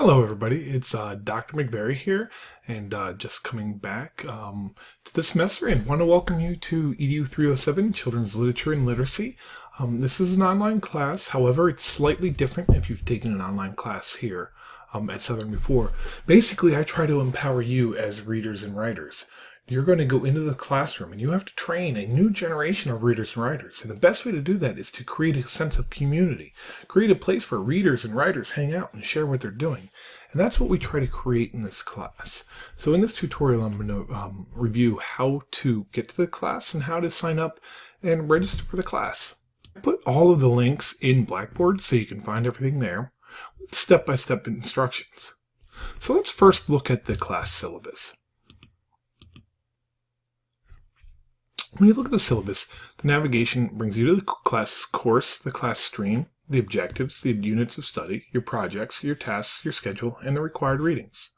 Hello, everybody. It's Dr. McVeary here, and just coming back to the semester, and want to welcome you to EDU 307 Children's Literature and Literacy. This is an online class. However, it's slightly different if you've taken an online class here at Southern before. Basically, I try to empower you as readers and writers. You're going to go into the classroom and you have to train a new generation of readers and writers. And the best way to do that is to create a sense of community, create a place where readers and writers hang out and share what they're doing. And that's what we try to create in this class. So in this tutorial, I'm going to review how to get to the class and how to sign up and register for the class. I put all of the links in Blackboard so you can find everything there with step-by-step instructions. So let's first look at the class syllabus. When you look at the syllabus, the navigation brings you to the class course, the class stream, the objectives, the units of study, your projects, your tasks, your schedule, and the required readings.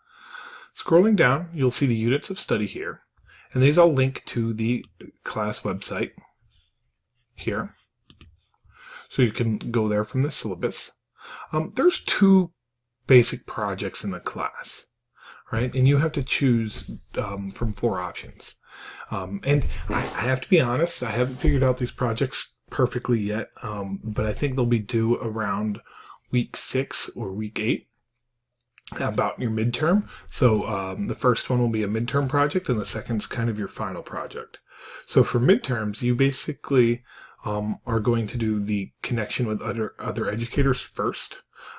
Scrolling down, you'll see the units of study here, and these all link to the class website here. So you can go there from the syllabus. There's two basic projects in the class, right? And you have to choose from four options. And I have to be honest, I haven't figured out these projects perfectly yet, but I think they'll be due around week 6 or week 8, about your midterm. So the first one will be a midterm project, and the second's kind of your final project. So for midterms, you basically are going to do the connection with other educators first.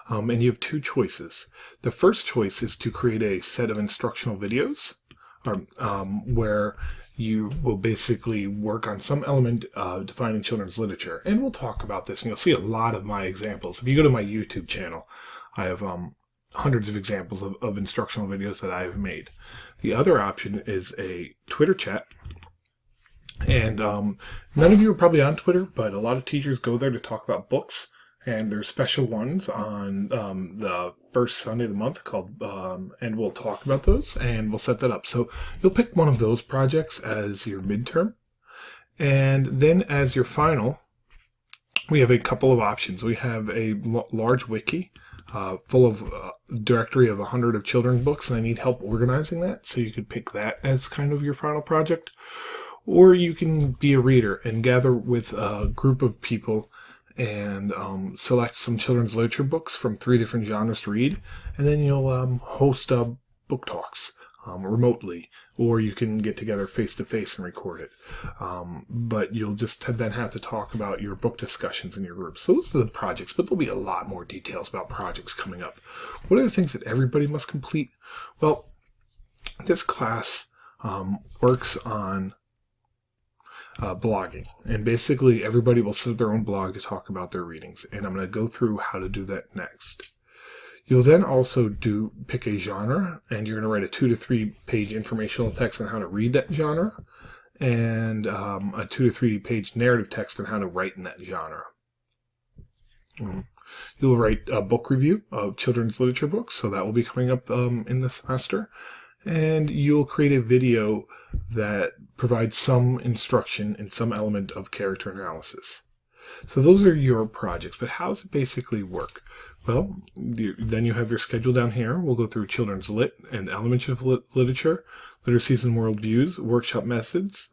And you have two choices. The first choice is to create a set of instructional videos where you will basically work on some element of defining children's literature. And we'll talk about this, and you'll see a lot of my examples. If you go to my YouTube channel, I have hundreds of examples of instructional videos that I have made. The other option is a Twitter chat. And none of you are probably on Twitter, but a lot of teachers go there to talk about books. And there's special ones on the first Sunday of the month called, and we'll talk about those, and we'll set that up. So you'll pick one of those projects as your midterm. And then as your final, we have a couple of options. We have a large wiki full of directory of 100 of children's books, and I need help organizing that. So you could pick that as kind of your final project. Or you can be a reader and gather with a group of people and select some children's literature books from 3 different genres to read, and then you'll host book talks remotely, or you can get together face-to-face and record it. But you'll just then have to talk about your book discussions in your groups. So those are the projects, but there'll be a lot more details about projects coming up. What are the things that everybody must complete? Well, this class works on blogging, and basically everybody will set up their own blog to talk about their readings, and I'm going to go through how to do that next. You'll then also pick a genre, and you're going to write a 2 to 3 page informational text on how to read that genre, and a 2 to 3 page narrative text on how to write in that genre. You'll write a book review of children's literature books, so that will be coming up in the semester. And you'll create a video that provides some instruction and some element of character analysis. So those are your projects, but how does it basically work? Well, then you have your schedule down here. We'll go through children's lit and elementary literature, literacies and worldviews, workshop methods,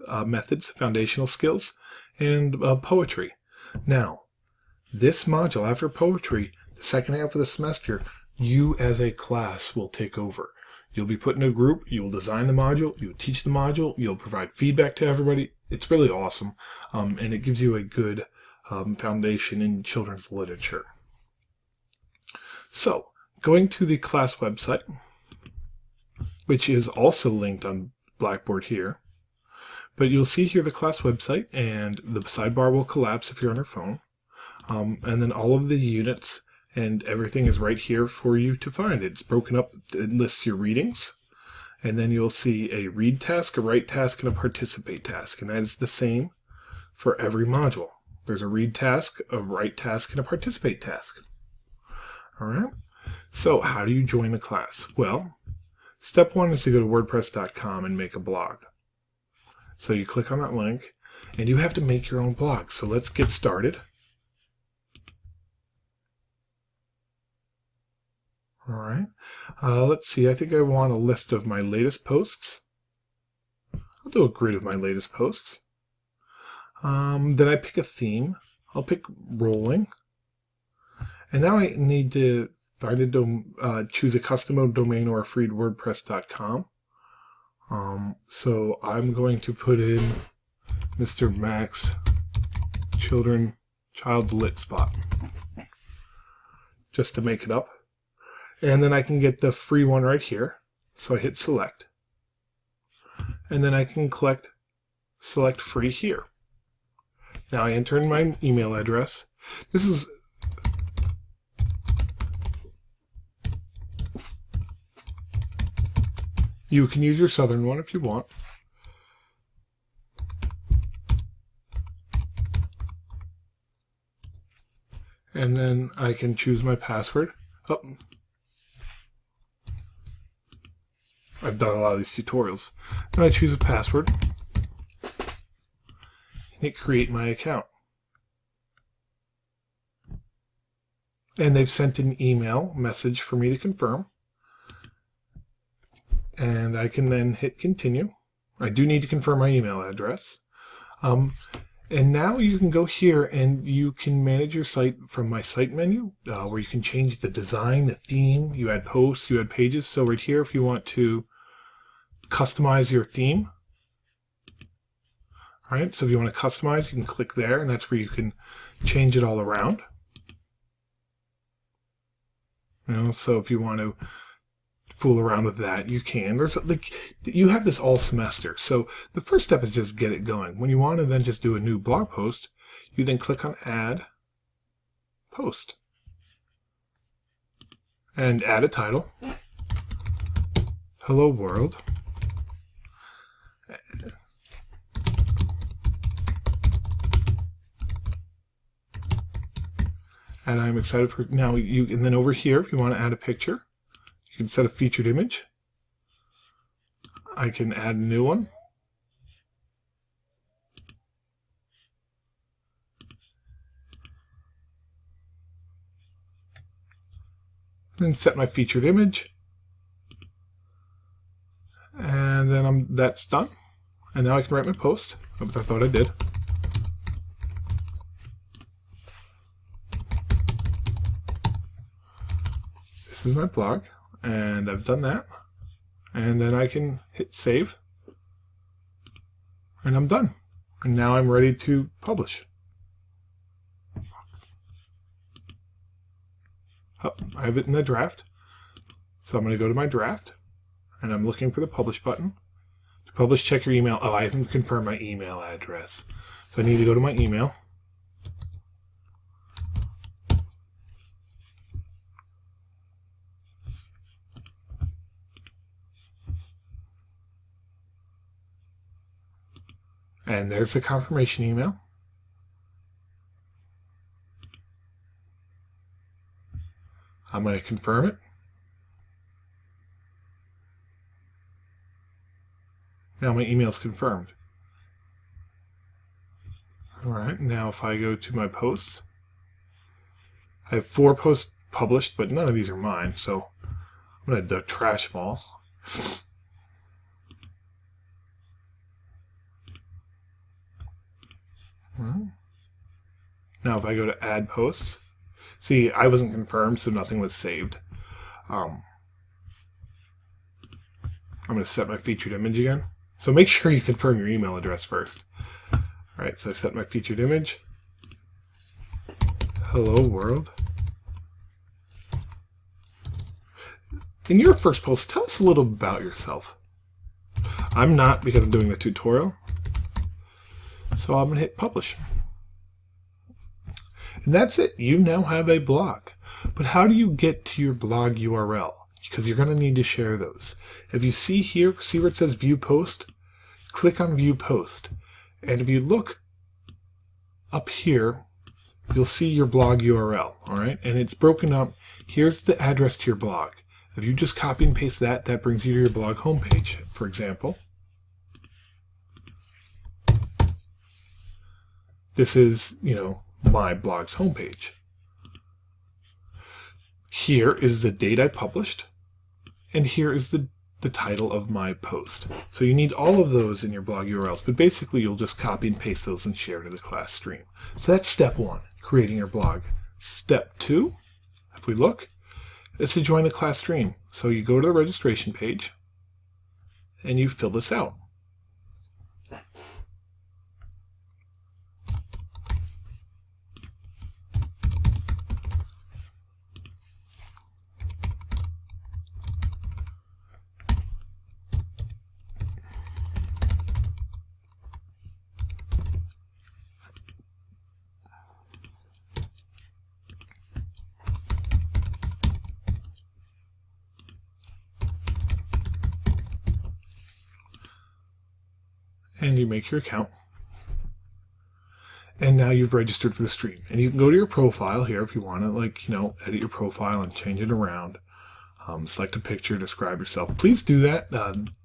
foundational skills, and poetry. Now, this module, after poetry, the second half of the semester, you as a class will take over. You'll be put in a group, you will design the module, you'll teach the module, you'll provide feedback to everybody. It's really awesome, and it gives you a good foundation in children's literature. So, going to the class website, which is also linked on Blackboard here, but you'll see here the class website, and the sidebar will collapse if you're on your phone, and then all of the units and everything is right here for you to find. It's broken up, it lists your readings, and then you'll see a read task, a write task, and a participate task, and that is the same for every module. There's a read task, a write task, and a participate task. All right, so how do you join the class? Well, step 1 is to go to wordpress.com and make a blog. So you click on that link, and you have to make your own blog. So let's get started. All right. Let's see. I think I want a list of my latest posts. I'll do a grid of my latest posts. Then I pick a theme. I'll pick rolling. And now I need to find choose a custom domain or a free WordPress.com. So I'm going to put in Mr. Max Child's Lit Spot just to make it up. And then I can get the free one right here. So I hit select. And then I can select free here. Now I enter in my email address. You can use your Southern one if you want. And then I can choose my password. Oh, I've done a lot of these tutorials. Then I choose a password. Hit create my account. And they've sent an email message for me to confirm. And I can then hit continue. I do need to confirm my email address. And now you can go here and you can manage your site from my site menu, where you can change the design, the theme, you add posts, you add pages. So right here, if you want to customize your theme, all right, so if you want to customize, you can click there, and that's where you can change it all around. So if you want to fool around with that, you can. You have this all semester. So the first step is just get it going. When you want to then just do a new blog post, you then click on Add Post and add a title. Hello World. And I'm excited for now. And then over here, if you want to add a picture, you can set a featured image. I can add a new one. Then set my featured image. And then that's done. And now I can write my post. I thought I did. This is my blog, and I've done that. And then I can hit save, and I'm done. And now I'm ready to publish. Oh, I have it in the draft. So I'm going to go to my draft, and I'm looking for the publish button. To publish, check your email. Oh, I haven't confirmed my email address. So I need to go to my email. And there's the confirmation email. I'm going to confirm it. Now my email is confirmed. All right, now if I go to my posts, I have 4 posts published, but none of these are mine, so I'm going to trash them all. Now if I go to add posts, see, I wasn't confirmed, so nothing was saved. I'm going to set my featured image again. So make sure you confirm your email address first. All right, so I set my featured image. Hello world. In your first post, tell us a little about yourself. I'm not, because I'm doing the tutorial. So I'm going to hit publish. And that's it. You now have a blog. But how do you get to your blog URL? Because you're going to need to share those. If you see here, see where it says view post? Click on view post. And if you look up here, you'll see your blog URL. All right. And it's broken up. Here's the address to your blog. If you just copy and paste that, that brings you to your blog homepage, for example. This is, my blog's homepage. Here is the date I published, and here is the title of my post. So you need all of those in your blog URLs, but basically you'll just copy and paste those and share to the class stream. So that's step 1, creating your blog. Step 2, if we look, is to join the class stream. So you go to the registration page and you fill this out. And you make your account. And now you've registered for the stream. And you can go to your profile here if you want to, edit your profile and change it around. Select a picture, describe yourself. Please do that.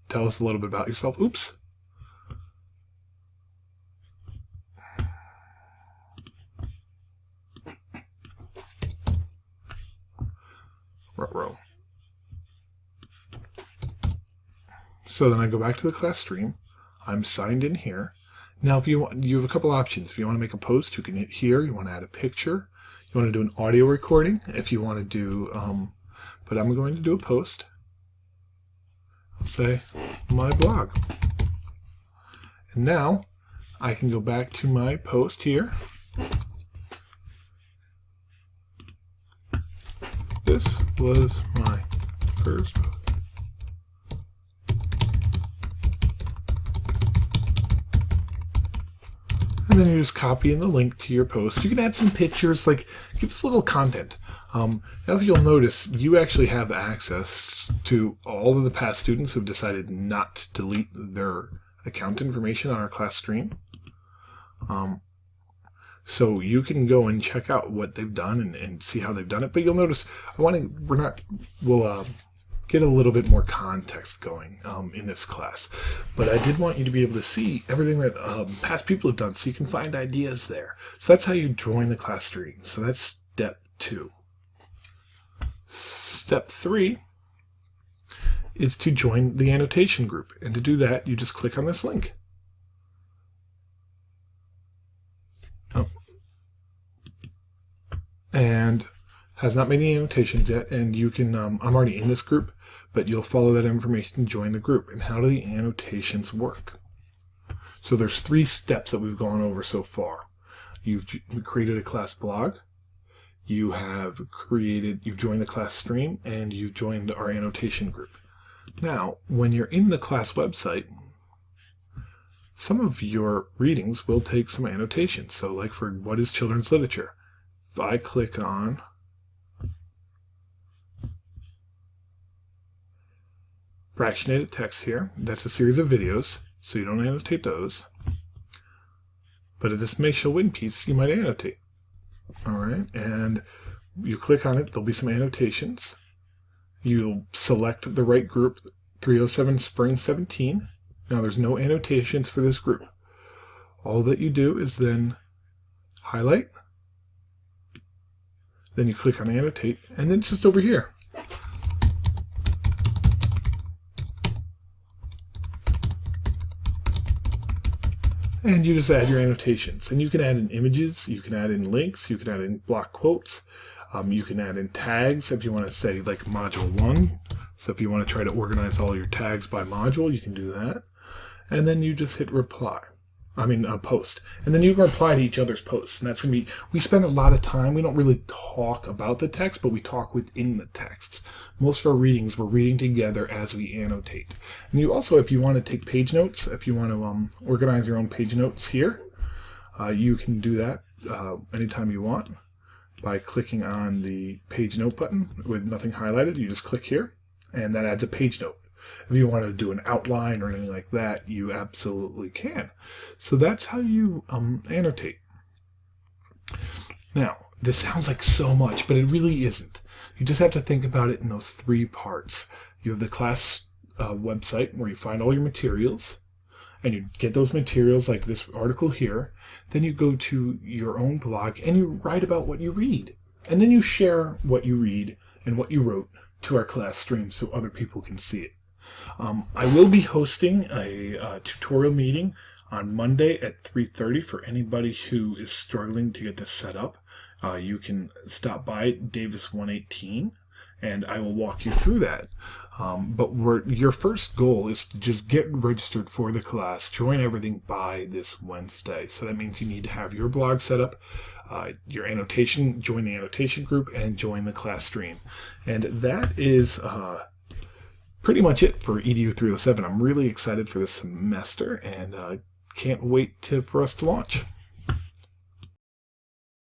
Tell us a little bit about yourself. Oops. Ruh-roh. So then I go back to the class stream. I'm signed in here. Now, if you want, you have a couple options. If you want to make a post, you can hit here. You want to add a picture. You want to do an audio recording. If you want to do, but I'm going to do a post. I'll say my blog. And now I can go back to my post here. This was my first post. And then you just copy in the link to your post. You can add some pictures, give us a little content. Now, if you'll notice, you actually have access to all of the past students who've decided not to delete their account information on our class stream. So you can go and check out what they've done and see how they've done it. But you'll notice, we'll get a little bit more context going in this class. But I did want you to be able to see everything that past people have done so you can find ideas there. So that's how you join the class stream. So that's step 2. Step 3 is to join the annotation group. And to do that, you just click on this link. And has not made any annotations yet, and you can, I'm already in this group, but you'll follow that information and join the group. And how do the annotations work? So there's 3 steps that we've gone over so far. You've created a class blog, you've joined the class stream, and you've joined our annotation group. Now, when you're in the class website, some of your readings will take some annotations. So like for what is children's literature? If I click on fractionated text here, that's a series of videos, so you don't annotate those. But if this may show win piece, you might annotate. Alright, and you click on it, there'll be some annotations. You'll select the right group, 307 Spring 17. Now there's no annotations for this group. All that you do is then highlight, then you click on annotate, and then it's just over here. And you just add your annotations. And you can add in images, you can add in links, you can add in block quotes, you can add in tags if you want to say like module 1. So if you want to try to organize all your tags by module, you can do that. And then you just hit post. And then you can reply to each other's posts. And that's going to be, we spend a lot of time, we don't really talk about the text, but we talk within the text. Most of our readings, we're reading together as we annotate. And you also, if you want to take page notes, if you want to organize your own page notes here, you can do that anytime you want by clicking on the page note button with nothing highlighted. You just click here, and that adds a page note. If you want to do an outline or anything like that, you absolutely can. So that's how you annotate. Now, this sounds like so much, but it really isn't. You just have to think about it in those 3 parts. You have the class website where you find all your materials, and you get those materials like this article here. Then you go to your own blog and you write about what you read. And then you share what you read and what you wrote to our class stream so other people can see it. I will be hosting a tutorial meeting on Monday at 3:30 for anybody who is struggling to get this set up. You can stop by Davis 118 and I will walk you through that. But your first goal is to just get registered for the class, join everything by this Wednesday. So that means you need to have your blog set up, your annotation, join the annotation group, and join the class stream. And that is pretty much it for EDU 307. I'm really excited for this semester and can't wait for us to launch.